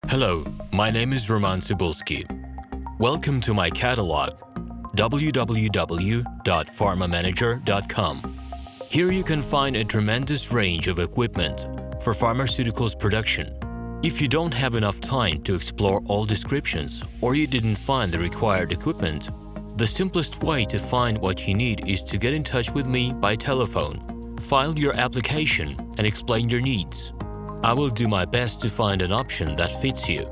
Hello, my name is RomanTsibulsky. Welcome to my catalog, www.pharmamanager.com. Here you can find a tremendous range of equipment for pharmaceuticals production. If you don't have enough time to explore all descriptions or you didn't find the required equipment, the simplest way to find what you need is to get in touch with me by telephone, file your application, and explain your needs. I will do my best to find an option that fits you.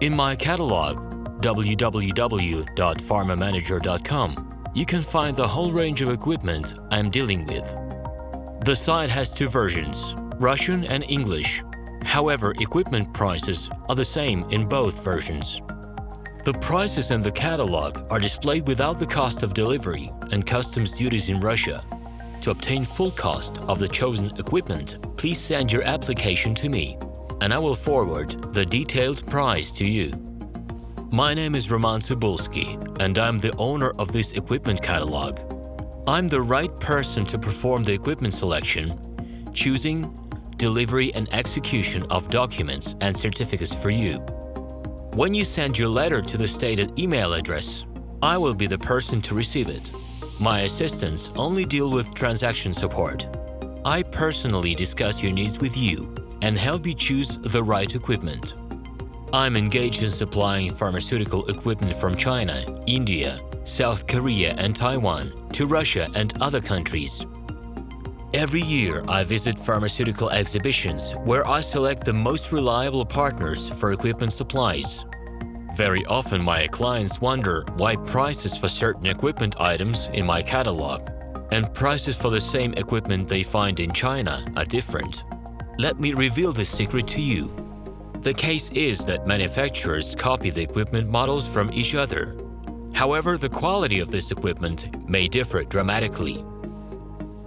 In my catalog, www.pharmamanager.com, you can find the whole range of equipment I am dealing with. The site has two versions, Russian and English. However, equipment prices are the same in both versions. The prices in the catalog are displayed without the cost of delivery and customs duties in Russia. To obtain full cost of the chosen equipment, please send your application to me, and I will forward the detailed price to you. My name is RomanTsibulsky, and I'm the owner of this equipment catalog. I'm the right person to perform the equipment selection, choosing, delivery and execution of documents and certificates for you. When you send your letter to the stated email address, I will be the person to receive it. My assistants only deal with transaction support. I personally discuss your needs with you and help you choose the right equipment. I'm engaged in supplying pharmaceutical equipment from China, India, South Korea and Taiwan to Russia and other countries. Every year, I visit pharmaceutical exhibitions where I select the most reliable partners for equipment supplies. Very often, my clients wonder why prices for certain equipment items in my catalog and prices for the same equipment they find in China are different. Let me reveal this secret to you. The case is that manufacturers copy the equipment models from each other. However, the quality of this equipment may differ dramatically.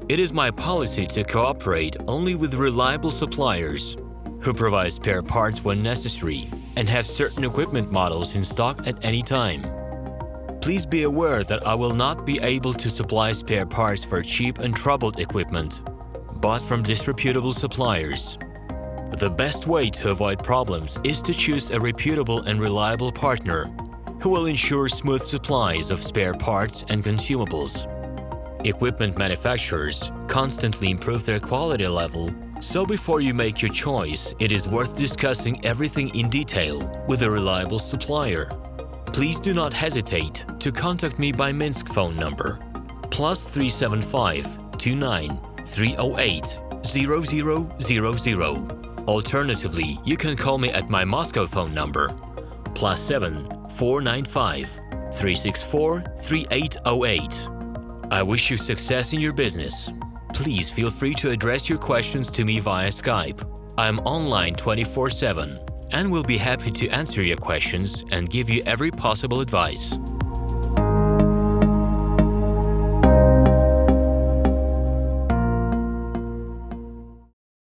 It is my policy to cooperate only with reliable suppliers who provide spare parts when necessary and have certain equipment models in stock at any time. Please be aware that I will not be able to supply spare parts for cheap and troubled equipment bought from disreputable suppliers. The best way to avoid problems is to choose a reputable and reliable partner who will ensure smooth supplies of spare parts and consumables. Equipment manufacturers constantly improve their quality level, so before you make your choice, it is worth discussing everything in detail with a reliable supplier. Please do not hesitate to contact me by Minsk phone number +375 29 308 0000. Alternatively, you can call me at my Moscow phone number +7 495 364 3808. I wish you success in your business. Please feel free to address your questions to me via Skype. I'm online 24/7 and will be happy to answer your questions and give you every possible advice.